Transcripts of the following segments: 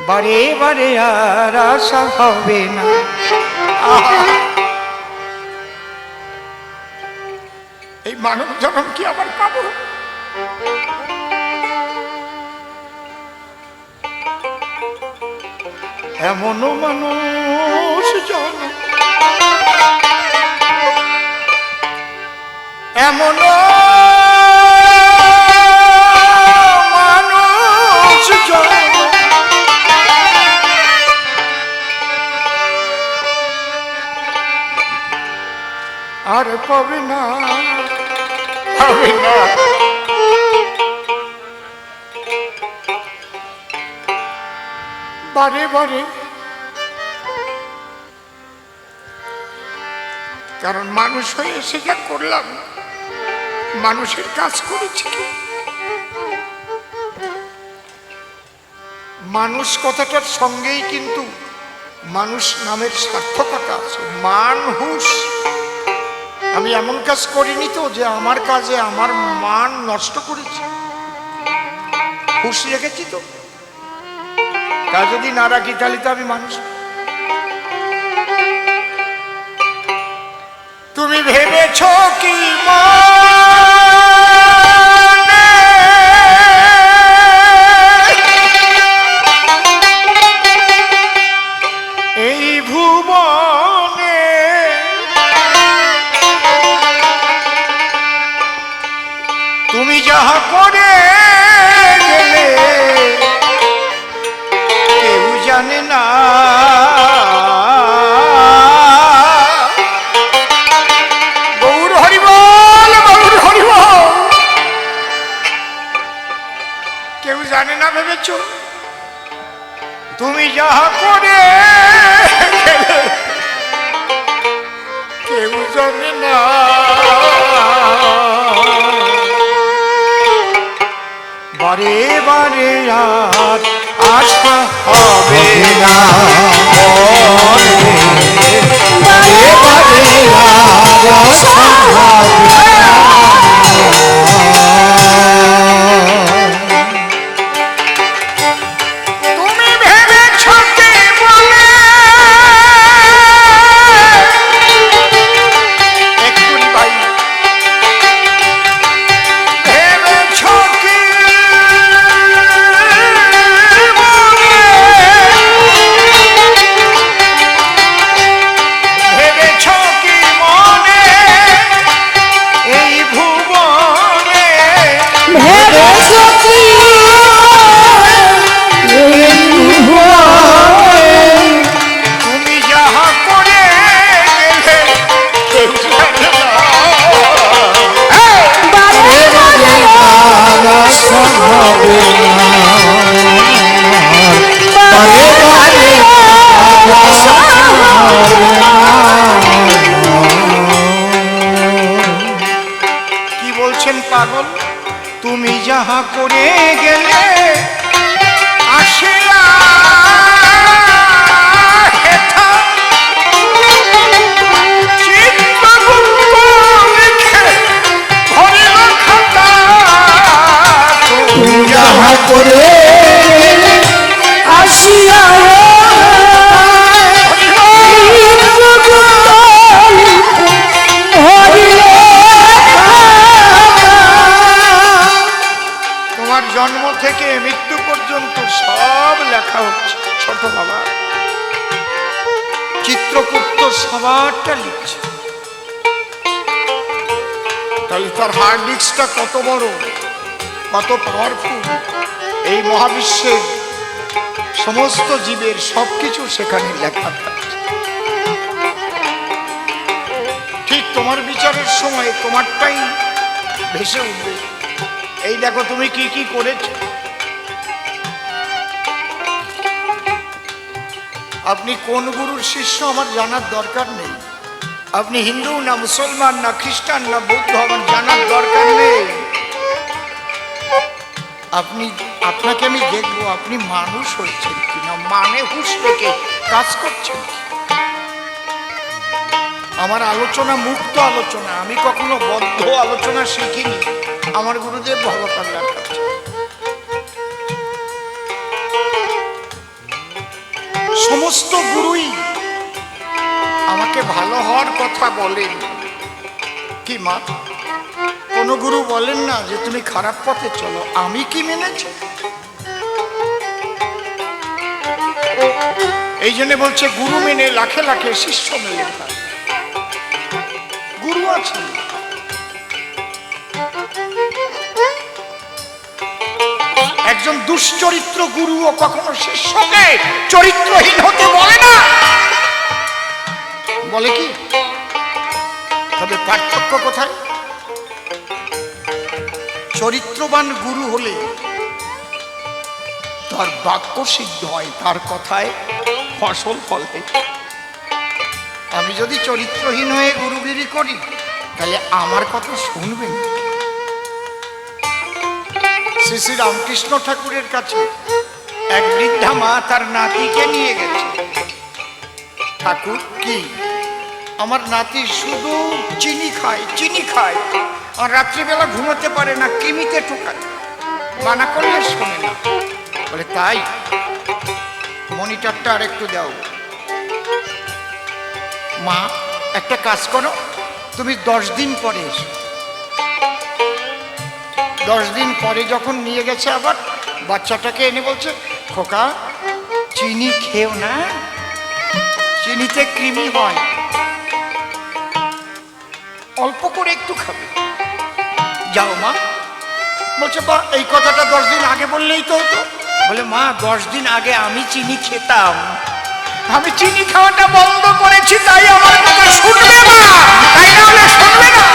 বারে বারে আর আশা হবে না। এই মানব জন্ম কি আবার পাবো? এমনও মানুষ জন্ম, এমনও মানুষ জন্ম, আর পাবে না, হবে না। বারে বারে। কারণ মানুষ হয়ে এসে যা করলাম, মানুষের কাজ করেছি কি? মানুষ কথাটার সঙ্গেই কিন্তু মানুষ নামের সার্থকতা আছে। মানুষ, আমি এমন কাজ করিনি তো যে আমার কাজে আমার মান নষ্ট করেছি। হুঁশ রেখেছি তো, তা যদি না রাখি তাহলে তো আমি মানুষ। তুমি ভেবেছ কি এই ভুবনে তুমি যাহা করে গেলে কেউ জানে না। গৌর হরিবল, গৌর হরিবল। কেউ জানে না ভেবেছ? তুমি যাহা করে গেলে কেউ জানে না। বারে বারে আর আশা হবে না, বারে বারে আর আশা হবে না। তুমি ভেবেছ কি বলে, এক্ষুনি ভাই ভেবেছ কি ভেবেছ কি মনে এই ভুবনে ভেবেছ কি এই ভুবনে তুমি যাহা করে গেলে কেউ জানে না। বারে বারে আর আশা হবে না, বারে বারে আর আশা হবে না। কি বলছেন পাগল? তুমি যাহা করে গেলে আসিয়া হেথা চিত্রগুপ্ত লিখে ধরিল খাতা। তুমি যাহা করে আসিয়া তোমার জন্ম থেকে মৃত্যু পর্যন্ত সব লেখা হচ্ছে ছোট বাবা। চিত্রগুপ্ত সবারটা লিখছে। তাহলে তার হার্ড ডিস্কটা কত বড়, কত পাওয়ারফুল। এই মহাবিশ্বের সমস্ত জীবের সবকিছু সেখানে লেখা থাকছে। ঠিক তোমার বিচারের সময় তোমারটাই ভেসে উঠবে। এই দেখো তুমি কি কি করেছো। আপনি কোন গুরুর শিষ্য আমার জানার দরকার নেই। আপনি হিন্দু না মুসলমান না খ্রিস্টান না বৌদ্ধ আমার জানার দরকার নেই। আপনাকে আমি দেখবো আপনি মানুষ হয়েছেন কিনা, মানে হুঁশ রেখে কাজ করছেন। আমার আলোচনা মুক্ত আলোচনা, আমি কখনো বদ্ধ আলোচনা শিখিনি আমার গুরুদেব ভগবানের কাছে। সমস্ত গুরুই আমাকে ভালো হওয়ার কথা বলেন। কি মা, কোনো গুরু বলেন না যে তুমি খারাপ পথে চলো? আমি কি মেনেছি? এই জন্য বলছে গুরু মেনে লাখে লাখে শিষ্য মেলে না। গুরু আছে, একজন দুশ্চরিত্র গুরুও কখনো শিষ্যকে চরিত্রহীন হতে বলে না, বলে কি? তবে পার্থক্য কোথায়? চরিত্রবান গুরু হলে তার বাক্য সিদ্ধ হয়, তার কথায় ফসল ফলে। আমি যদি চরিত্রহীন হয়ে গুরুগিরি করি তাহলে আমার কথা শুনবেন। শ্রী শ্রী রামকৃষ্ণ ঠাকুরের কাছে এক বৃদ্ধা মা তার নাতিকে নিয়ে গেছে। ঠাকুর, কি? আমার নাতি শুধু চিনি খায়, চিনি খায়, আর রাত্রিবেলা ঘুমোতে পারে না, কিমিতে ঠোকায়, মানা করলে শোনে না। বলে তাই? মনিটরটা আর একটু দাও। মা, একটা কাজ করো, তুমি 10 দিন পরে এসো। 10 দিন পরে যখন নিয়ে গেছে, আবার বাচ্চাটাকে এনে বলছে, খোকা চিনি খেও না, চিনিতে কৃমি হয়, অল্প করে একটু খাবে, যাও মা। বলছে বা, এই কথাটা 10 দিন আগে বললেই তো হতো। বলে মা, 10 দিন আগে আমি চিনি খেতাম, আমি চিনি খাওয়াটা বন্ধ করেছি, তাই আমার কথা শুনবে না, তাই না হলে শুনবে না।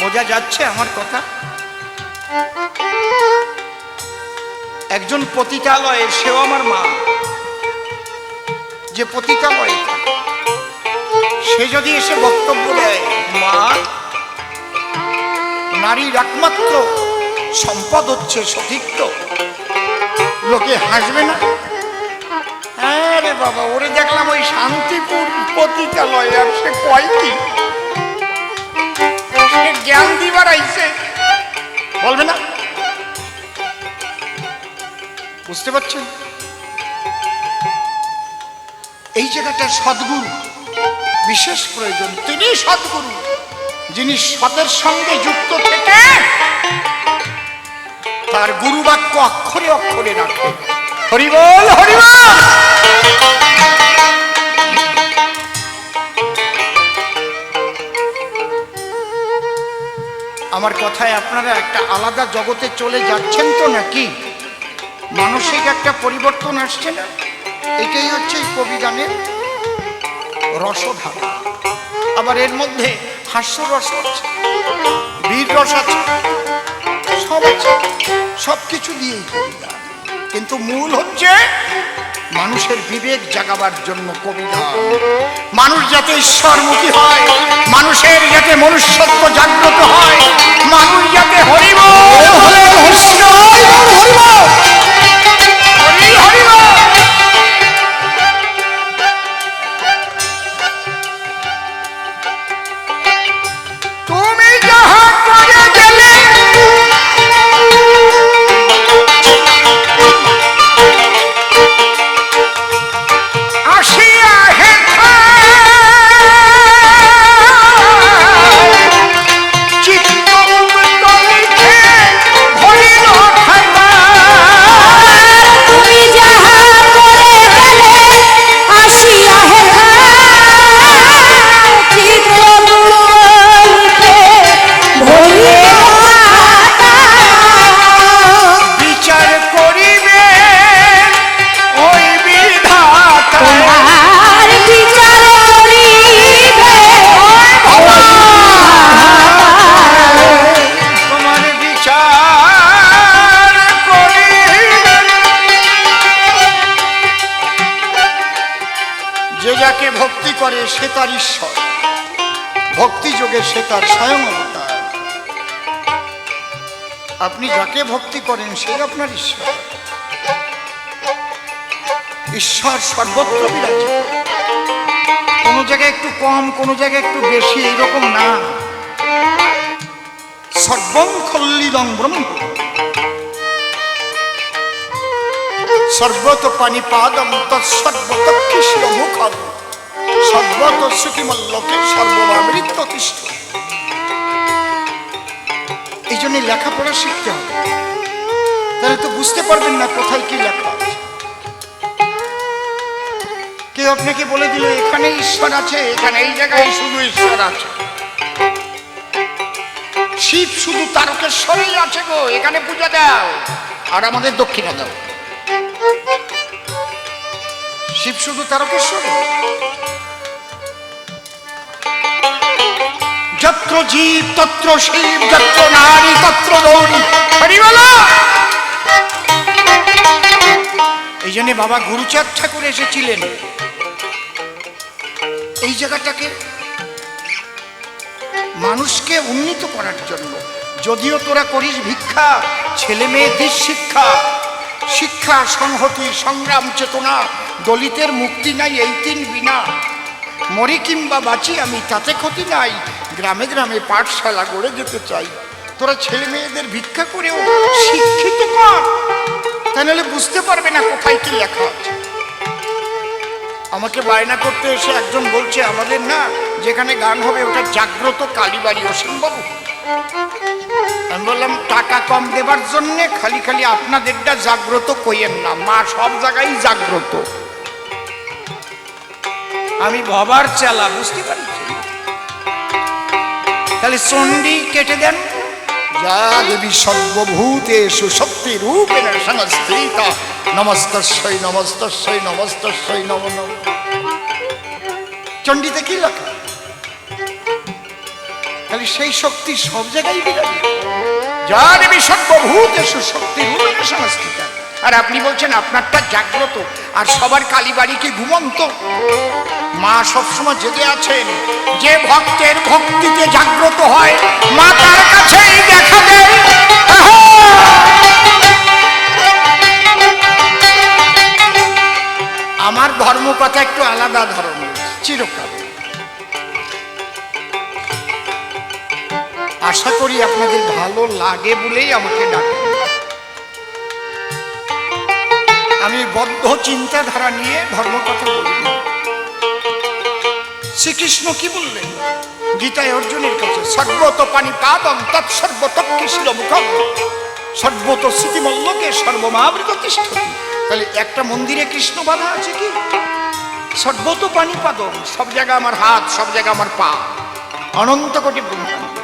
বোঝা যাচ্ছে আমার কথা? একজন পতিতালয়ে, সেও আমার মা, যে পতিতালয়ে সে যদি এসে বক্তব্য দেয়, মা, নারীর একমাত্র সম্পদ হচ্ছে সতীত্ব, লোকে হাসবে না? হ্যাঁ রে বাবা, ওরে দেখলাম ওই শান্তিপুর পতিতালয়ে, আর সে কয় কি? সে জ্ঞান দিবার আইছে, বলবে না? বুঝতে পারছেন? এই জায়গাটা সদ্গুরু বিশেষ প্রয়োজন। তিনি সদ্গুরু, যিনি সতের সঙ্গে যুক্ত থেকে তার গুরু বাক্য অক্ষরে অক্ষরে রাখে। হরি বল, হরি বল। আমার কথায় আপনারা একটা আলাদা জগতে চলে যাচ্ছেন তো নাকি? মানসিক একটা পরিবর্তন আসছে না? এটাই হচ্ছে এই কবিগানের রসধারা। আবার এর মধ্যে হাস্যরস আছে, বীর রস আছে, সব আছে, সব কিছু দিয়েই কবিগান। কিন্তু মূল হচ্ছে মানুষের বিবেক জাগাবার জন্য কবিগান। মানুষ যাতে ঈশ্বরমুখী হয়, মানুষের যাতে মনুষ্যত্ব জাগ্রত হয়, মানুষ যাতে হরি বল, হরি বল, হরি হরি বল। তুমি যাহা করে গেলে আসিয়া হেথা চিত্ত মুক্ত লিখে ভরিল খাতা। তুমি যাহা করে গেলে আসিয়া হেথা চিত্রগুলোকে ভরিল খাতা। বিচার করিবে ওই বিধাতা, তোমার বিচার করিবে তোমার বিচার করিবে। যে যাকে ভক্তি করে সে তার ঈশ্বর, ভক্তি যোগে সে তার স্বয়ং অবতার। আপনি যাকে ভক্তি করেন সে আপনার ঈশ্বর। ঈশ্বর সর্বত্র বিরাজিত, কোনো জায়গায় একটু কম, কোনো জায়গায় একটু বেশি, এইরকম না। সর্বং খল্লিদং ব্রহ্ম। সর্বত পানিপাদম তৎসর্বত কৃষ্ণ মুখম সর্বত সুখিমল্লকে সর্বমামৃত তিষ্ঠ। এই জন্য লেখাপড়া শিখতে হবে, তাহলে তো বুঝতে পারবেন না কোথায় কি লেখা আছে। কেউ আপনাকে বলে দিল এখানে ঈশ্বর আছে, এখানে এই জায়গায় শুধু ঈশ্বর আছে। শিব শুধু তারকেশ্বরেই আছে গো, এখানে পূজা দাও আর আমাদের দক্ষিণা দাও। শিব শুধু তারকেশ্বর, যত্র জীব তত্র শিব, যত্র নারী তত্র গৌরী। এই জন্য বাবা গুরুচাঁদ ঠাকুর এসেছিলেন এই জায়গাটাকে মানুষকে উন্নীত করার জন্য। যদিও তোরা করিস ভিক্ষা, ছেলে মেয়েদের শিক্ষা, শিক্ষা সংহতি সংগ্রাম চেতনা, দলিতের মুক্তি নাই এই তিন বিনা, মরি কিংবা বাঁচি আমি তাতে ক্ষতি নাই, গ্রামে গ্রামে পাঠশালা গড়ে যেতে চাই। তোরা ছেলে মেয়েদের ভিক্ষা করেও শিক্ষিত কর, তা নাহলে বুঝতে পারবে না কোথায় কি লেখা আছে। আমাকে বায়না করতে এসে একজন বলছে আমাদের না যেখানে গান হবে ওটা জাগ্রত কালীবাড়ি, অসীমবাবু। আমি বললাম টাকা কম দেবার জন্যে খালি খালি আপনাদেরটা জাগ্রত কইয়েন না, মা সব জায়গায় জাগ্রত। আমি ভবার চালা, বুঝতে পারছি। তাহলে চণ্ডী কেটে দেন, যা দেবী সর্বভূতেষু শক্তি রূপেণ সংস্থিতা নমস্তস্যৈ নমস্তস্যৈ নমস্তস্যৈ নমো নমঃ। চণ্ডীতে কি লেখা? তাহলে সেই শক্তি সব জায়গায় বিরাজ, যা দেবী সর্বভূতেষু শক্তি রূপেণ সংস্থিতা। আর আপনি বলছেন আপনারটা জাগ্রত আর সবার কালীবাড়ি কি ঘুমন্ত? মা সবসময় জেগে আছেন। যে ভক্তের ভক্তিতে জাগ্রত হয় মা তার কাছেই দেখা দেয়। আমার ধর্ম কথা একটু আলাদা ধরনের, চিরকাল। আশা করি আপনাদের ভালো লাগে বলেই আমাকে ডাকেন। আমি বদ্ধ চিন্তাধারা নিয়ে ধর্মকথা বলি। শ্রীকৃষ্ণ কি বললেন গীতায় অর্জুনের কাছে? সর্বত পানিপাদম তৎসর্বত কৃষ্ণ মুখম সর্বত স্মৃতিমল্লকে সর্বমাবৃত তিষ্ঠতি। তাহলে একটা মন্দিরে কৃষ্ণ বাধা আছে কি? সর্বত পানিপাদম, সব জায়গা আমার হাত, সব জায়গা আমার পা, অনন্ত কোটি ব্রহ্মাণ্ড।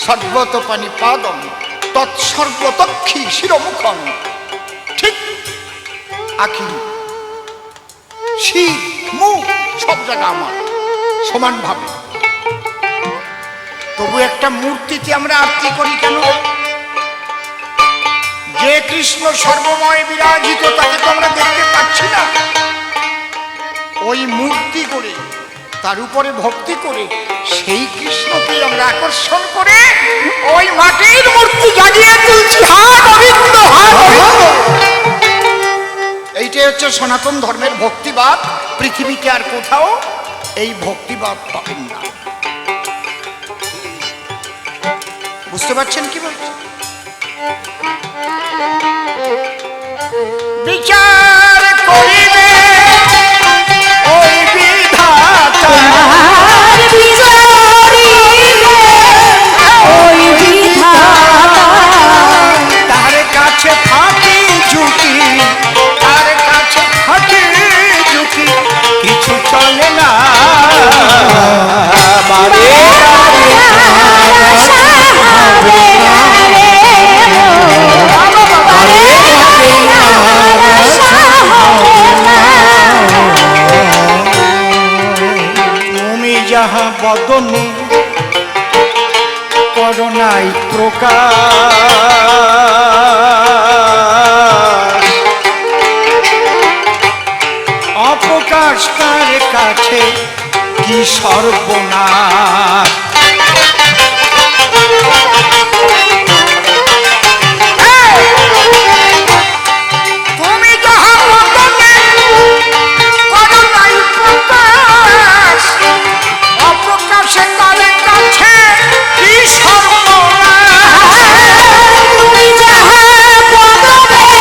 সর্বত পানিপাদম তৎসর্বতক্ষী শিরমুখম, ঠিক আখি শির মুখ সব জায়গা আমার সমান ভাবে। তবু একটা মূর্তিতে আমরা আরতি করি কেন? যে কৃষ্ণ সর্বময় বিরাজিত তাকে তো আমরা দেখতে পাচ্ছি না। ওই মূর্তি করে তার উপরে ভক্তি করে সেই কৃষ্ণকে আমরা আকর্ষণ করে ওই মাটির মূর্তি জাগিয়ে তুলছি। এইটাই হচ্ছে সনাতন ধর্মের ভক্তিবাদ। পৃথিবীতে আর কোথাও এই ভক্তিবাদ পাবেন না। বুঝতে পারছেন কি বলছি? বিচার করিবে ওই বিধাতা, তার কাছে ফাঁকি ঝুঁকি, তার কাছে ফাঁকি ঝুঁকি কিছু চলে না। তুমি যাহা বদনে করোনাই প্রকাশ, অপ্রকাশ তার কাছে কি সর্বনাশ। তুমি যাহা বদনে করোনাই প্রকাশ, অপ্রকাশে তার কাছে কি সর্বনাশ। তুমি যাহা বদনে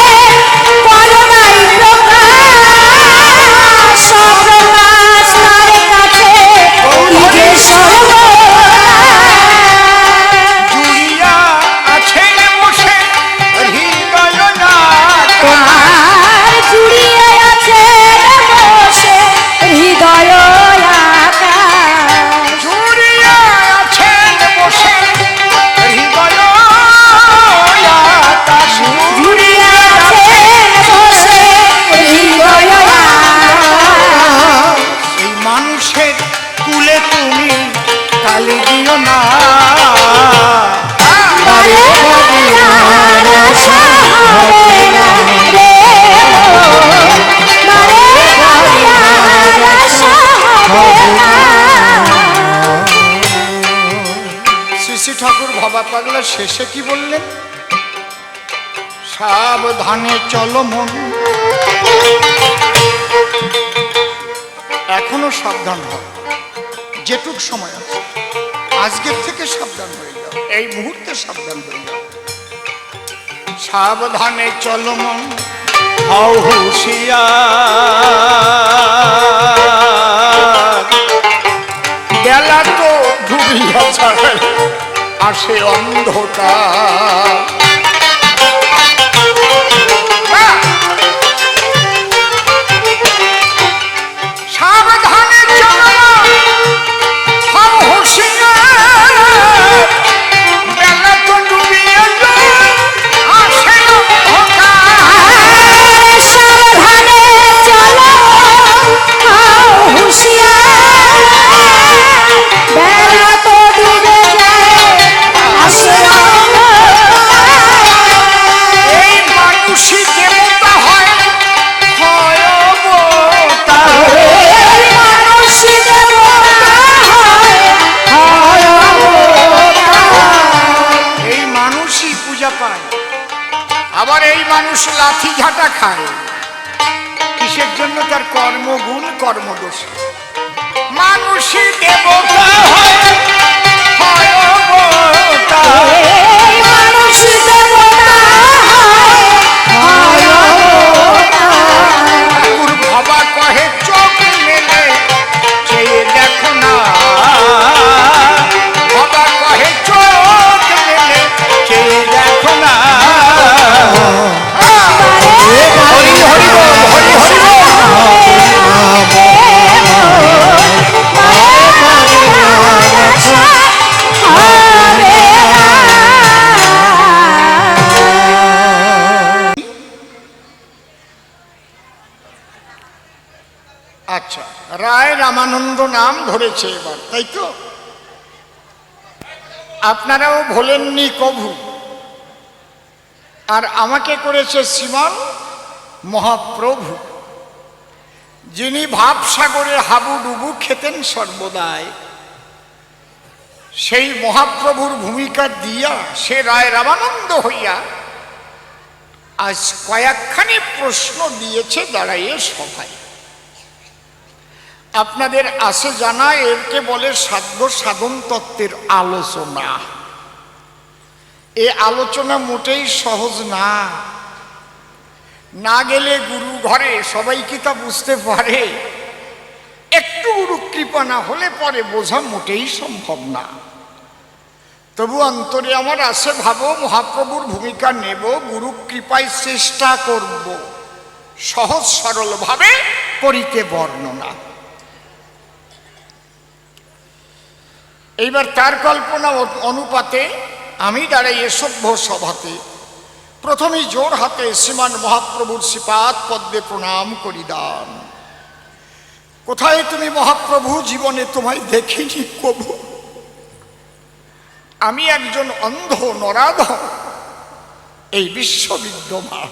শেষে কি বললেন? সাবধানে চলো মন। এখনো সাবধান হও, যেটুক সময় আছে আজকের থেকে সাবধান হয়ে যাও, এই মুহূর্তে সাবধান হয়ে যাও। সাবধানে চলো মন, হও হুঁশিয়ার। বেলা তো ডুবিয়া যায়, আসে অন্ধকার। সাবধানে চলো হও হুঁশিয়ার, বেলা তো ডুবিয়া যায়, আসে অন্ধকার। সাবধানে চলো হও হুঁশিয়ার, বেলা তো ডুবে যায়, আসে এই মানুষই দেবতা হয়, হয় অবতার। মানুষই দেবতা হয় এই মানুষই পূজা পায়, আবার এই মানুষ লাঠি ঝাঁটা খায়। কিসের জন্য? তার কর্মগুণ কর্মদোষ। মানুষই দেবতা হয়, হয় অবতার। মানুষই দেবতা হয় ঠাকুর বাবা কহে চোখ মেলে চেয়ে দেখো না, বাবা কহে চোখ মেলে চেয়ে দেখো না। হরি হরি বল, হরি হরি বল। আচ্ছা, রায় রামানন্দ নাম ধরেছে এবার, তাই তো? আপনারাও ভোলেননি কভু, আর আমাকে করেছে শ্রীমান মহাপ্রভু, যিনি ভাবসাগরে হাবুডুবু খেতেন সর্বদাই। সেই মহাপ্রভুর ভূমিকা দিয়া সে রায় রামানন্দ হইয়া আজ কয়েকখানি প্রশ্ন দিয়েছে দাঁড়াইয়ে সভায়। আপনাদের আছে জানা, এরকে বলে সাধ্য সাধন তত্ত্বের আলোচনা। এ আলোচনা মোটেই সহজ না, না গেলে গুরু ঘরে সবাই কি তা বুঝতে পারে? একটু গুরু কৃপা না হলে পরে বোঝা মোটেই সম্ভব না। তবু অন্তরে আমার আছে ভাবো, মহাপ্রভুর ভূমিকা নেব, গুরু কৃপায় চেষ্টা করব সহজ সরল ভাবে করিতে বর্ণনা। এইবার তার কল্পনা অনুপাতে আমি দাঁড়াইয়ে সভ্য সভাতে প্রথমেই জোর হাতে শ্রীমান মহাপ্রভুর শ্রীপাদ পদ্মে প্রণাম করি দান। কোথায় তুমি মহাপ্রভু? জীবনে তোমায় দেখিনি কভু। আমি একজন অন্ধ নরাধম, এই বিশ্ব বিদ্যমান।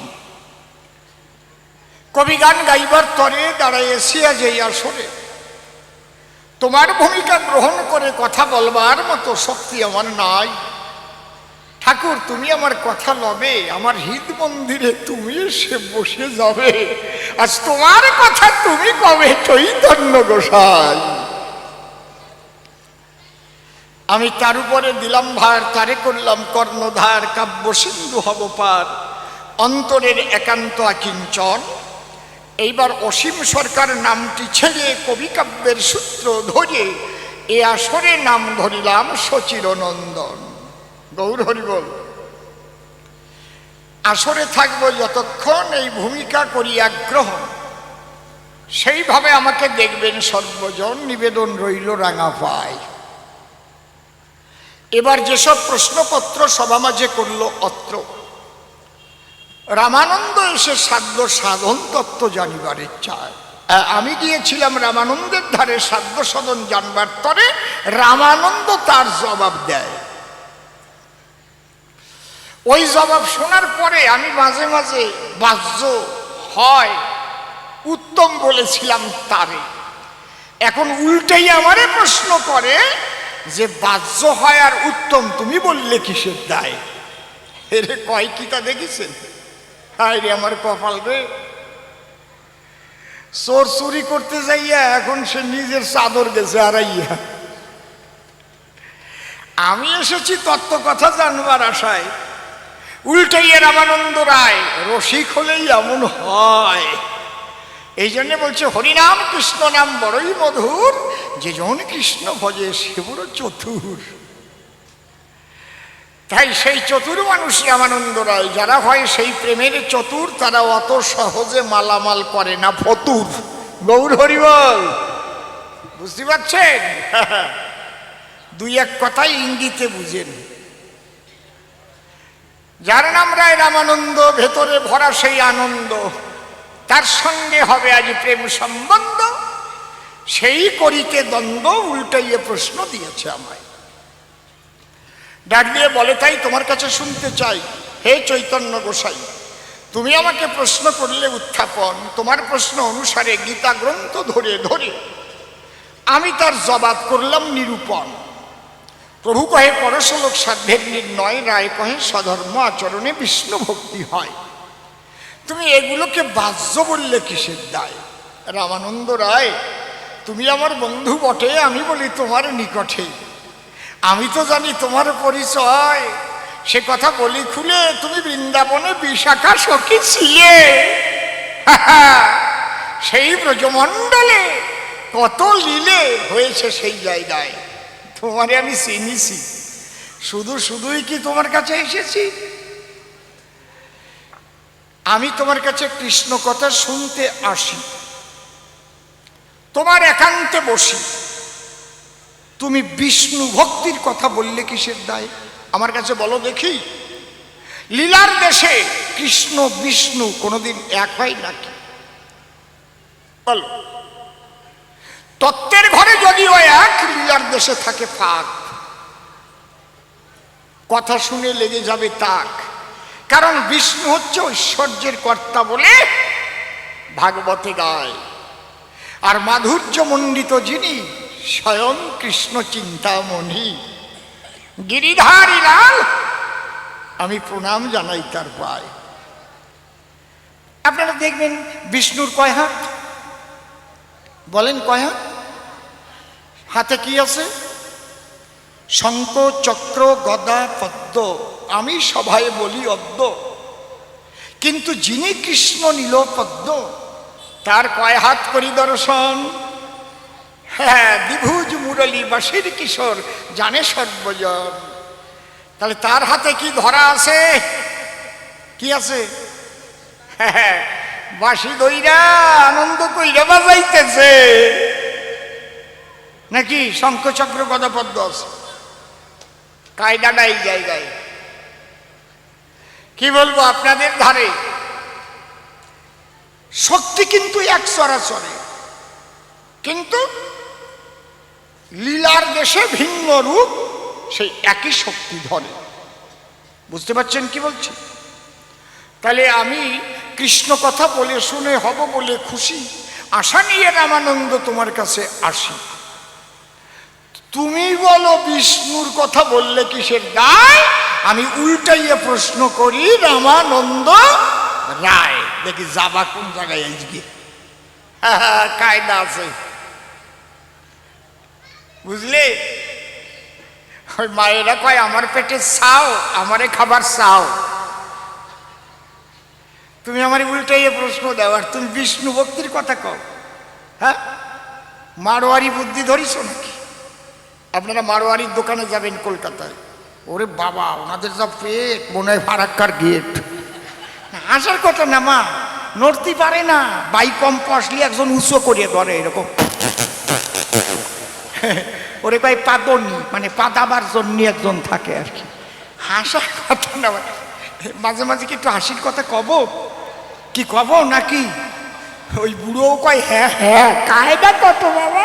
কবি গান গাইবার তরে দাঁড়াইয়েছি আজ এই আসরে। তোমার ভূমিকা গ্রহণ করে কথা বলবার মতো শক্তি আমার নাই। ঠাকুর, তুমি আমার কথা লবে, আমার হৃদ মন্দিরে তুমি এসে বসে যাবে। আজ তোমার কথা তুমি কবে চৈতন্য গোসাই। আমি তার উপরে দিলাম ভার, তারে করলাম কর্ণধার। কাব্য সিন্ধু হব পার, অন্তরের একান্ত আকিঞ্চন। এইবার অসীম সরকার নামটি ছেড়ে কবি কাব্যের সূত্র ধরে এ আসরে নাম ধরিলাম সচিরনন্দন। গৌর হরি বল। আসরে থাকবো যতক্ষণ, এই ভূমিকা করি আগ্রহ, সেইভাবে আমাকে দেখবেন সর্বজন। নিবেদন রইল রাঙা পায়। এবার যেসব প্রশ্নপত্র সভা মাঝে করল অত্র, রামানন্দ এসে সাধ্য সাধন তত্ত্ব জানিবার ইচ্ছায় আমি গিয়েছিলাম রামানন্দের ধারে সাধ্য সাধন জানবার তরে। রামানন্দ তার জবাব দেয়। ওই জবাব শোনার পরে আমি মাঝে মাঝে বাহ্য হয় উত্তম বলেছিলাম তারে। এখন উল্টেই আমারে প্রশ্ন করে, যে বাহ্য হয় আর উত্তম তুমি বললে কিসের দায়? এরে কয় কি তা দেখেছেন? হায় রে আমার কপাল রে, চোর চুরি করতে যাইয়া এখন সে নিজের চাদর গেছে হারাইয়া। আমি এসেছি তত্ত্ব কথা জানবার আশায়, উল্টাইয়া রামানন্দ রায় রসিক হলেই এমন হয়। এই জন্য বলছে হরিনাম কৃষ্ণ নাম বড়ই মধুর, যে জন কৃষ্ণ ভজে সে বড় চতুর। তাই সেই চতুর মানুষ রামানন্দ রায়, যারা হয় সেই প্রেমের চতুর, তারা অত সহজে মালামাল করে না ফতুর। গৌর হরিবল, বুঝতে পারছেন? দুই এক কথাই ইঙ্গিতে বুঝেন। যার নাম রায় রামানন্দ, ভেতরে ভরা সেই আনন্দ, তার সঙ্গে হবে আজ প্রেম সম্বন্ধ, সেই করিতে দ্বন্দ্ব, উল্টাইয়ে প্রশ্ন দিয়েছে আমায়। ডাক দিয়ে বলে তাই তোমার কাছে শুনতে চাই, হে চৈতন্য গোসাই, তুমি আমাকে প্রশ্ন করলে উত্থাপন, তোমার প্রশ্ন অনুসারে গীতা গ্রন্থ ধরে ধরে আমি তার জবাব করলাম নিরূপণ। প্রভু কহে পরশলোক সাধ্যের নির্ণয়, রায় কহে স্বধর্ম আচরণে বিষ্ণু ভক্তি হয়। তুমি এগুলোকে বাহ্য বললে কিসের দায়? রামানন্দ রায়, তুমি আমার বন্ধু বটে, আমি বলি তোমার নিকটে। আমি তো জানি তোমার পরিচয়, সে কথা বলি খুলে, তুমি বৃন্দাবনে বিশাখা সখী ছিলে। সেই ব্রজমণ্ডলে কত লীলে হয়েছে সেই জায়গায়, তোমারে আমি চিনিছি। শুধুই কি তোমার কাছে এসেছি? আমি তোমার কাছে কৃষ্ণ কথা শুনতে আসি, তোমার একান্তে বসি। তুমি বিষ্ণু ভক্তির কথা বললে কিসের দায়? আমার কাছে বলো দেখি, লীলার দেশে কৃষ্ণ বিষ্ণু কোনোদিন এক হয় নাকি? বলো। তত্ত্বের ঘরে যদিও এক, লীলার দেশে থাকে ফাঁক। কথা শুনে লেগে যাবে তাক, কারণ বিষ্ণু হচ্ছে ঐশ্বর্যের কর্তা বলে ভাগবতে গায়, আর মাধুর্য মণ্ডিত যিনি স্বয়ং কৃষ্ণ চিন্তামণি গিরিধারী লাল, আমি প্রণাম জানাই তার পায়। আপনারা দেখবেন বিষ্ণুর কয় হাত? বলেন কয় হাত? হাতে কি আছে? শঙ্খ চক্র গদা পদ্ম, আমি সভায় বলি অদ্য, কিন্তু যিনি কৃষ্ণ নীল পদ্ম, তার কয় হাত করি দর্শন? হ্যাঁ, দ্বিভুজ মুরলী বাঁশির কিশোর জানে সর্বজন। তাহলে তার হাতে কি ধরা আছে? কি আছে? হ্যাঁ, বাঁশি দইরা আনন্দ কইরা বাজাইতেছে নাকি? শঙ্খচক্র গদা পদ্ম আছে, কায়দাটা এই জায়গায়। কি বলবো আপনাদের ধারে শক্তি কিন্তু এক চরাচরে, কিন্তু লীলার দেশে ভিন্ন রূপ, সেই একই শক্তি ধরে। বুঝতে পারছেন কি বলছি? তাহলে আমি কৃষ্ণ কথা বলে শুনে হব বলে খুশি, আশা নিয়ে রামানন্দ তোমার কাছে আসি। তুমি বলো বিষ্ণুর কথা বললে কিসের দায়? আমি উল্টাইয়ে প্রশ্ন করি রামানন্দ রায়, দেখি যাবা কোন জায়গায় আজকে। কায়দা আছে, বুঝলে? ওই মায়েরা কয় আমার পেটে চাও, আমারে খাবার চাও। তুমি আমার উল্টাইয়ে প্রশ্ন দাও, আর তুমি বিষ্ণু ভক্তির কথা কও। হ্যাঁ, মারোয়ারি বুদ্ধি ধরিস নাকি? আপনারা মারোয়ারির দোকানে যাবেন কলকাতায়, ওরে বাবা, ওনাদের যা পেট, মনে হয় ফারাক্কার গেট। আসার কথা না মা, নড়তে পারে না, বাই কম আসলে একজন উঁচু করিয়ে ধরে এরকম। ওরে কয় পাদনি, মানে পাদাবার জন্য একজন থাকে আর কি। হাসার কথা না, মাঝে মাঝে কি একটু হাসির কথা কব? কি কব নাকি? ওই বুড়ো কয় হ্যাঁ হ্যাঁ, কায়দা কত বাবা।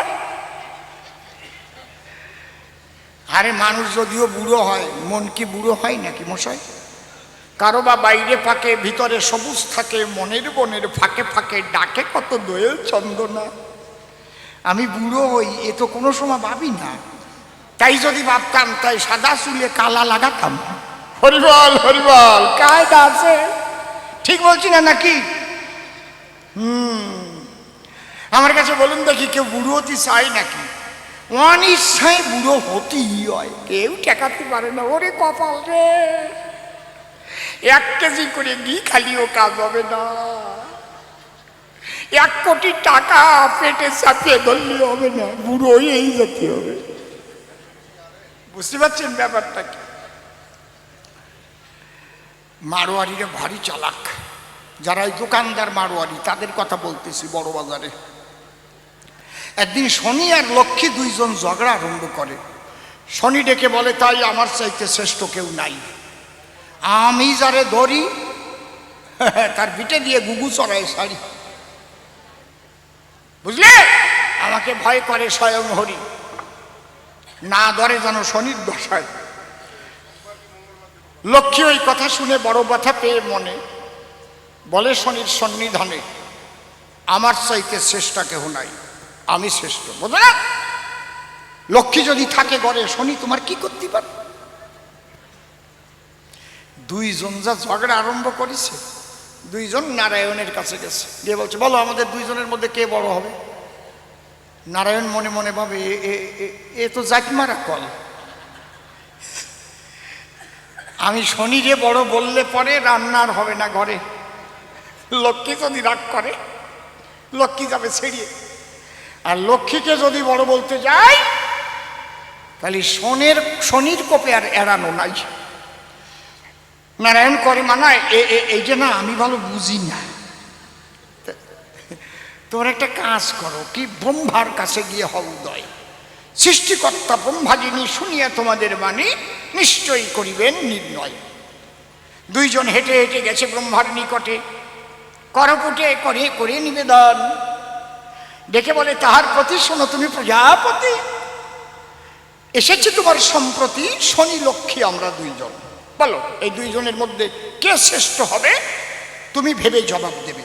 আরে মানুষ যদিও বুড়ো হয়, মন কি বুড়ো হয় নাকি মশাই? কারো বা বাইরে ফাঁকে, ভিতরে সবুজ থাকে, মনের বনের ফাঁকে ফাঁকে ডাকে কত দোয়েল চন্দনা। আমি বুড়ো হই এ তো কোনো সময় ভাবি না, তাই যদি ভাবতাম তাই সাদা চুলে কালা লাগাতাম। হরিবল হরিবল, কায়দা আছে। ঠিক বলছি না নাকি? আমার কাছে বলুন দেখি, কেউ বুড়ো হতে চাই নাকি? অনিচ্ছায় বুড়ো হতেই হয়, কেউ ঠেকাতে পারে না। ওরে কপাল রে, 1 কেজি করে ঘি খালিও কাজ হবে না, 1 কোটি টাকা পেটে চাপিয়ে ধরলে হবে না, বুড়ো হয়েই যেতে হবে। বুঝতে পারছেন ব্যাপারটা কি? মারোয়ারিরা ভারী চালাক, যারা এই দোকানদার মারোয়ারি তাদের কথা বলতেছি। বড় বাজারে একদিন শনি আর লক্ষ্মী দুইজন ঝগড়া আরম্ভ করে। শনি ডেকে বলে, তাই আমার চাইতে শ্রেষ্ঠ কেউ নাই, আমি যারে ধরি তার পিঠে দিয়ে গুগু চড়ায় শাড়ি, বুঝলে? আমাকে ভয় করে স্বয়ং হরি, না ধরে যেন শনির দশায়। লক্ষ্মী ওই কথা শুনে বড় ব্যথা পেয়ে মনে বলে, শনির সন্নিধানে আমার চাইতে শ্রেষ্ঠ কেহ নাই, আমি শ্রেষ্ঠ। বুঝলে না? লক্ষ্মী যদি থাকে ঘরে, শনি তোমার কি করতে পারে? দুইজন যা ঝগড়া আরম্ভ করেছে, দুইজন নারায়ণের কাছে গেছে, দিয়ে বলছে, বলো আমাদের দুইজনের মধ্যে কে বড় হবে? নারায়ণ মনে মনে ভাবে, এ তো জাতমারা কল, আমি শনিরে বড় বললে পরে রান্নার হবে না ঘরে। লক্ষ্মী যদি রাগ করে, লক্ষ্মী যাবে ছেড়িয়ে, আর লক্ষ্মীকে যদি বড় বলতে যাই, তাহলে শনির কোপে আর এড়ানো নাই। নারায়ণ করে মানায়, এই যে না, আমি ভালো বুঝি না, তোর একটা কাজ করো, কি ব্রহ্মার কাছে গিয়ে হও উদয়, সৃষ্টিকর্তা ব্রহ্মা যিনি শুনিয়া তোমাদের বাণী নিশ্চয়ই করিবেন নির্ণয়। দুইজন হেঁটে হেঁটে গেছে ব্রহ্মার নিকটে, করপুটে করে করে নিবেদন। ডেকে বলে, তাহার প্রতি শোনো তুমি প্রজাপতি, এসেছে তোমার সম্প্রতি শনি লক্ষ্মী আমরা দুইজন, বলো এই দুইজনের মধ্যে কে শ্রেষ্ঠ হবে, তুমি ভেবে জবাব দেবে।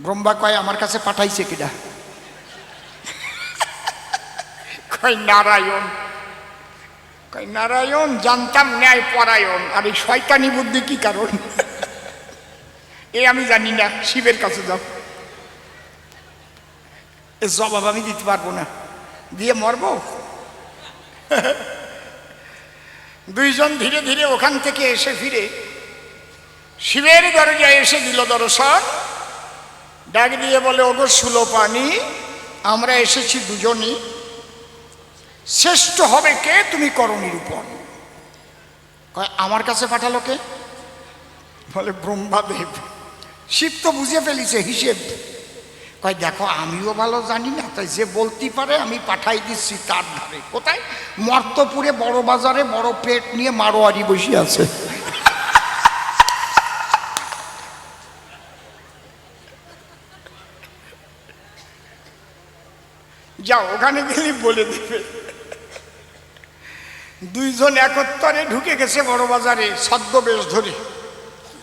ব্রহ্মা কয়, আমার কাছে পাঠাইছে কিনা? কয় নারায়ণ। কয় নারায়ণ, জানতাম ন্যায় পরায়ণ, আর এই শয়তানি বুদ্ধি কি কারণ? আমি জানি না, শিবের কাছে যাও। এ জবাব আমি দিতে পারবো না, দিয়ে মরবো। দুইজন ধীরে ধীরে ওখান থেকে এসে ফিরে শিবের দরজায় এসে দিল দর্শন। ডাক দিয়ে বলে, ওগো সুলোপানি, আমরা এসেছি দুজনই, শ্রেষ্ঠ হবে কে তুমি করো নিরূপণ। কয়, আমার কাছে পাঠালো কে? বলে, ব্রহ্মাদেব। শিব তো বুঝে ফেলিছে হিসেব। কয়, দেখো আমিও ভালো জানি না, তাই যে বলতে পারে আমি পাঠাই দিচ্ছি তার ধারে। কোথায়? মর্তপুরে বড় বাজারে বড় পেট নিয়ে মারোয়ারি বসে আছে। যাও, ওখানে গেলে বলে দেবে। দুইজন একত্তরে ঢুকে গেছে বড় বাজারে ছদ্মবেশ ধরে।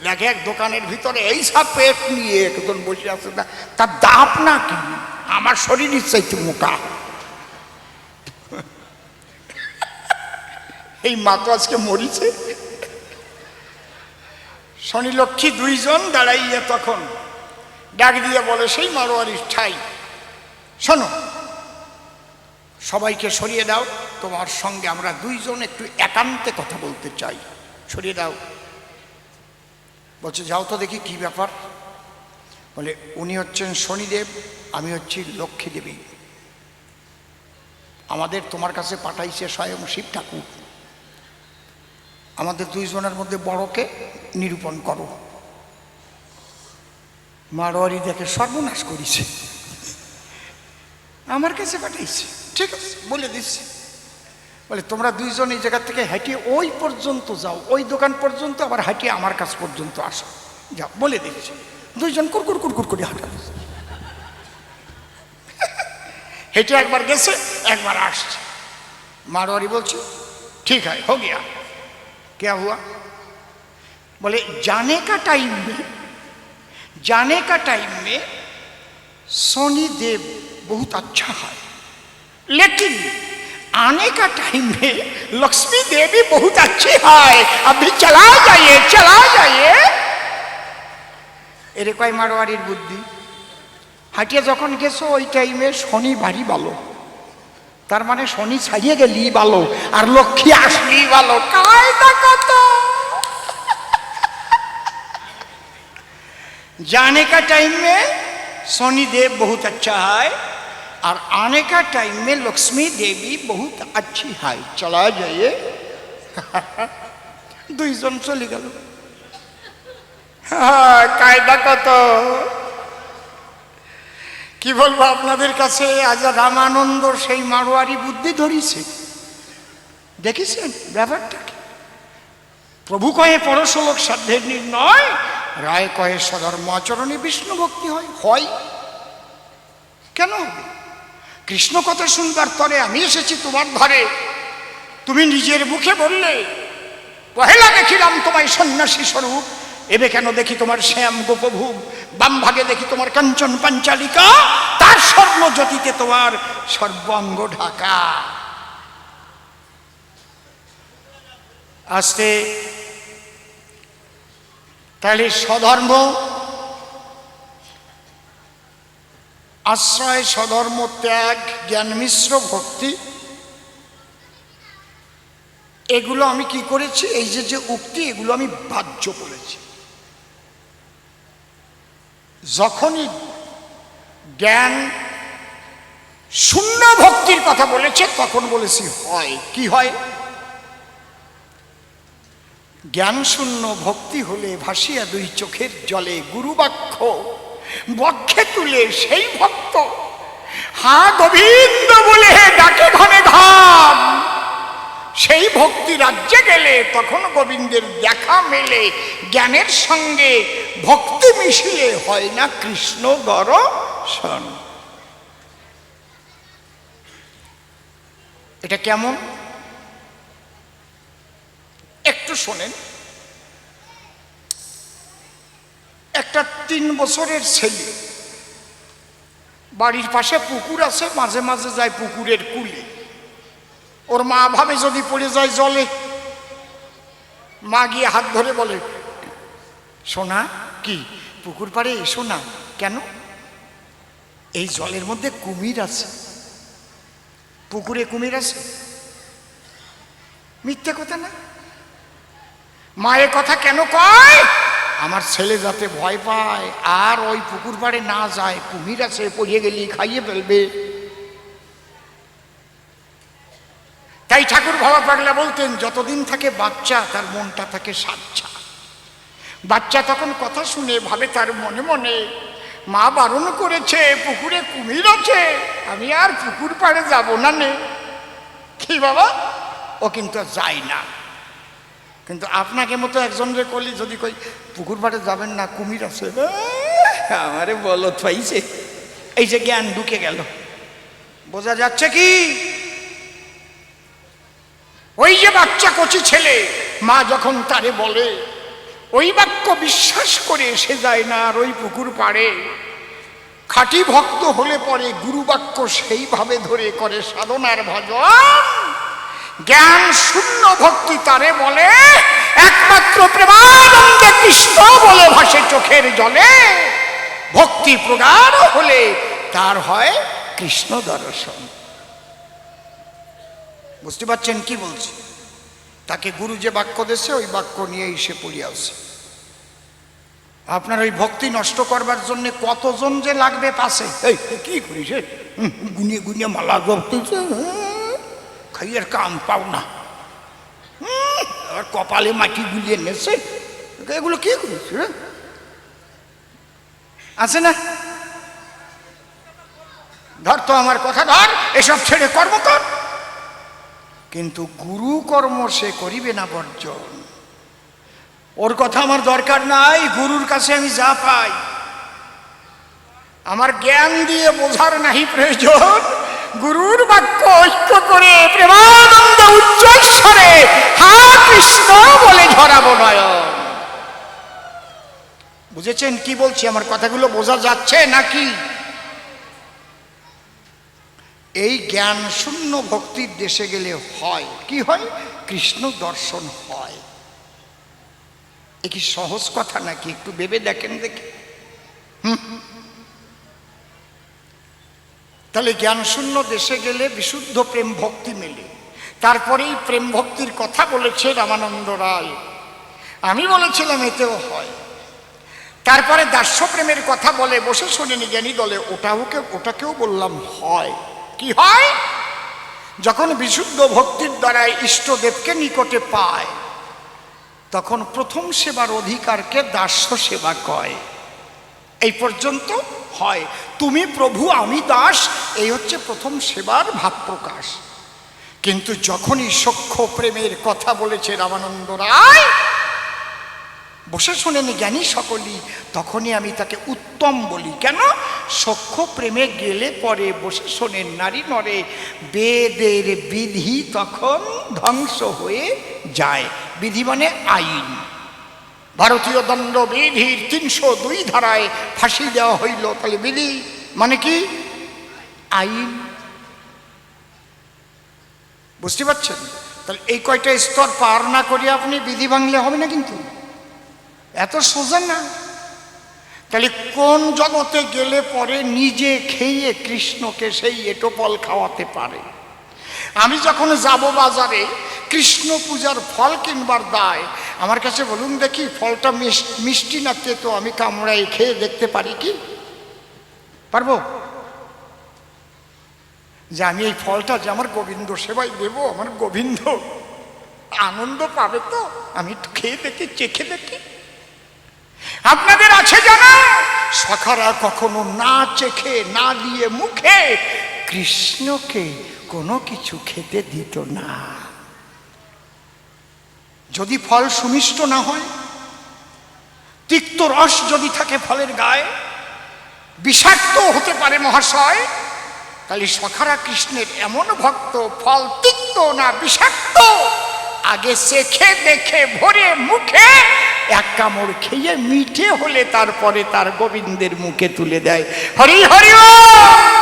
দেখে এক দোকানের ভিতরে এই সব পেট নিয়ে একজন বসে আছে, তার দাপ না কি আমার শরীরের চাইতে মোটা। এই মা তো আজকে মরিছে। শনি লক্ষ্মী দুইজন দাঁড়াইয়া তখন ডাক দিয়ে বলে, সেই মারোয়ারির ঠাই, শোনো সবাইকে সরিয়ে দাও, তোমার সঙ্গে আমরা দুইজন একটু একান্তে কথা বলতে চাই, সরিয়ে দাও। বলছে, যাও তো দেখি কি ব্যাপার। বলে, উনি হচ্ছেন শনিদেব, আমি হচ্ছি লক্ষ্মী দেবী, আমাদের তোমার কাছে পাঠাইছে স্বয়ং শিব ঠাকুর, আমাদের দুইজনের মধ্যে বড়কে নিরূপণ করো। মারোয়ারি দেখে সর্বনাশ করেছে, আমার কাছে পাঠাইছে, ঠিক আছে বলে দিচ্ছি। বলে, তোমরা দুইজন এই জায়গা থেকে হাঁটিয়ে ওই পর্যন্ত যাও, ওই দোকান পর্যন্ত, আবার হাঁটিয়ে আমার কাছ পর্যন্ত আসো, যাও বলে দিচ্ছি। দুইজন কুরকুর কুরকুর করে হাঁটা, হেঁটে একবার গেছে একবার আসছে। मारवाड़ी बोलছে ठीक है हो गया। क्या हुआ? बोले जाने का टाइम में शनि देव बहुत अच्छा है, लेकिन आने का टाइम में लक्ष्मी देवी बहुत अच्छी है, अभी चला जाइए। এরে কয় মারোয়ারির বুদ্ধি। হাঁটিয়ে যখন গেছো ওই টাইমে শনি ভারী ভালো, তার মানে শনি ছাড়িয়ে গেলি ভালো, আর লক্ষ্মী আসলি ভালো। কায়দা কত! जाने का टाइम में शनि देव बहुत अच्छा है और आने का टाइम में लक्ष्मी देवी बहुत अच्छी है, चला जाइए। দুইজন চলে গেল। কায়দা কত! কি বলবো আপনাদের কাছে, আজ রামানন্দ সেই মারোয়ারি বুদ্ধি ধরিছে। দেখেছেন ব্যাপারটা কি? প্রভু কয়ে পরশোলক সাধ্যের নির্ণয়, রায় কয়ে সধর্ম আচরণে বিষ্ণু ভক্তি হয়। হয় কেন হবে? কৃষ্ণ কথা শুনবার তরে আমি এসেছি তোমার ঘরে, তুমি নিজের মুখে বললে পহেলা দেখিলাম তোমায় সন্ন্যাসী স্বরূপ, এবে কেন দেখি তোমার শ্যাম গোপভূম, বাম ভাগে দেখি তোমার কাঞ্চন পাঞ্চালিকা, তার স্বর্ণ জ্যোতিতে তোমার সর্বাঙ্গ ঢাকা। আস্তে তাহলে স্বধর্ম আশ্রয়, স্বধর্ম ত্যাগ, জ্ঞান মিশ্র ভক্তি, এগুলো আমি কি করেছি? এই যে উক্তি, এগুলো আমি বাহ্য করেছি। যখনই জ্ঞান শূন্য ভক্তির কথা বলেছে তখন বলেছি হয়। কি হয়? জ্ঞান শূন্য ভক্তি হলে ভাসিয়া দুই চোখের জলে গুরুবাক্য বক্ষে তুলে সেই ভক্ত হা গোবিন্দ বলে ডাকে ঘনে ঘন। সেই ভক্তি রাজ্যে গেলে তখন গোবিন্দের দেখা মেলে, জ্ঞানের সঙ্গে ভক্তি মিশিলে হয় না কৃষ্ণ দর্শন। এটা কেমন একটু শোনেন। একটা 3 বছরের ছেলে, বাড়ির পাশে পুকুর আছে, মাঝে মাঝে যায় পুকুরের কুলে। ওর মা ভাবে যদি পড়ে যায় জলে, মা গিয়ে হাত ধরে বলে, সোনা কি পুকুর পাড়ে এসো না। কেন? এই জলের মধ্যে কুমির আছে। পুকুরে কুমির আছে? মিথ্যে কথা না। মায়ের কথা কেন কয়? আমার ছেলে যাতে ভয় পায় আর ওই পুকুর পাড়ে না যায়, কুমির আছে, পড়িয়ে গেলি খাইয়ে ফেলবে। তাই ঠাকুর বাবা পাগলা বলতেন, যতদিন থাকে বাচ্চা তার মনটা থাকে সাচ্চা। বাচ্চা তখন কথা শুনে ভাবে তার মনে মনে, মা বারণ করেছে পুকুরে কুমির আছে, আমি আর পুকুর পাড়ে যাব না নে। কি বাবা? ও কিন্তু যায় না। কিন্তু আপনাকে মতো একজনের কলি যদি কই পুকুর পাড়ে যাবেন না, কুমির আছে, আমারে বলো থাইছে। এই যে জ্ঞান ঢুকে গেল। বোঝা যাচ্ছে কি? ওই যে বাচ্চা কচি ছেলে, মা যখন তারে বলে, ওই বাক্য বিশ্বাস করে সে যায় না আর ওই পুকুর পাড়ে। খাঁটি ভক্ত হলে পরে গুরু বাক্য সেইভাবে ধরে করে সাধনার ভজন। জ্ঞান শূন্য ভক্তি তারে বলে, একমাত্র প্রেমানন্দে কৃষ্ণ বলে ভাসে চোখের জলে। ভক্তি প্রগাঢ় হলে তার হয় কৃষ্ণ দর্শন। বুঝতে পারছেন কি বলছি? তাকে গুরু যে বাক্য দিয়েছে ওই বাক্য নিয়েই সে পড়িয়াছে। আপনার ওই ভক্তি নষ্ট করবার জন্য কতজন যে লাগবে পাশে। এই কি করিস? গুনিয়ে গুনিয়ে মালা জপতেছে, খাইয়ের কাম পাও না, আর কপালে মাটি গুলিয়ে নেছে। এগুলো কি করিস? আছে না? ধর তো আমার কথা ধর, এসব ছেড়ে কর্ম কর। কিন্তু গুরু কর্ম সে করিবে না বর্জন। ওর কথা আমার দরকার নাই। গুরুর কাছে আমি যা পাই আমার জ্ঞান দিয়ে বোঝার নাহি প্রয়োজন। গুরুর বাক্য ঐক্য করে প্রেমানন্দ উচ্চস্বরে হা কৃষ্ণ বলে ঝরাবো নয়ন। বুঝেছেন কি বলছি? আমার কথাগুলো বোঝা যাচ্ছে নাকি? এই জ্ঞান শূন্য ভক্তির দেশে গেলে হয় কি হয়? কৃষ্ণ দর্শন হয়। এ কি সহজ কথা নাকি? একটু ভেবে দেখেন দেখি। তাহলে জ্ঞান শূন্য দেশে গেলে বিশুদ্ধ প্রেম ভক্তি মেলে। তারপরেই প্রেম ভক্তির কথা বলেছে রামানন্দ রায়, আমি বলেছিলাম এতেও হয়। তারপরে দাস্য প্রেমের কথা বলে, বসে শোনেনি জ্ঞানী দলে, ওটাকেও বললাম হয়। কি হয়? যখন বিশুদ্ধ ভক্তির দ্বারা ইষ্টদেবকে নিকটে পায়, তখন প্রথম সেবার অধিকারকে দাস্য সেবা কয়। এই পর্যন্ত হয়। তুমি প্রভু আমি দাস, এই হচ্ছে প্রথম সেবার ভাব প্রকাশ। কিন্তু যখনই সখ্য প্রেমের কথা বলেছে রামানন্দ রায়, বসে শোনেন জ্ঞানী সকলই, তখনই আমি তাকে উত্তম বলি। কেন? সখ্য প্রেমে গেলে পরে, বসে শোনেন নারী নরে, বেদের বিধি তখন ধ্বংস হয়ে যায়। বিধি মানে আইন। ভারতীয় দণ্ডবিধির ৩০২ ধারায় ফাঁসি দেওয়া হইল, তাহলে বিধি মানে কি? আইন। বুঝতে পারছেন? তাহলে এই কয়টা স্তর পার না করিয়ে আপনি বিধি ভাঙলে হবে না, কিন্তু এত সোজা না। তাহলে কোন জগতে গেলে পরে নিজে খেয়ে কৃষ্ণকে সেই এটো ফল খাওয়াতে পারে? আমি যখন যাব বাজারে কৃষ্ণ পূজার ফল কিনবার দায়, আমার কাছে বলুন দেখি ফলটা মিষ্টি না তেতো, আমি কামড়াই খেয়ে দেখতে পারি কি? পারবো? যে আমি এই ফলটা যে আমার গোবিন্দ সেবায় দেব, আমার গোবিন্দ আনন্দ পাবে তো, আমি একটু খেয়ে দেখি, চেখে দেখি। আপনাদের আছে জানা, সখারা কখনো না চেখে না দিয়ে মুখে কৃষ্ণকে কোনো কিছু খেতে দিত না। যদি ফল সুমিষ্ট না হয়, তিক্ত রস যদি থাকে ফলের গায়ে, বিষাক্ত হতে পারে মহাশয়, তাহলে সখারা কৃষ্ণের এমন ভক্ত, ফল তিক্ত না বিষাক্ত আগে চেখে দেখে ভরে মুখে এক কামড় খেয়ে মিঠে হলে তারপরে তার গোবিন্দের মুখে তুলে দেয়। হরি হরি বল।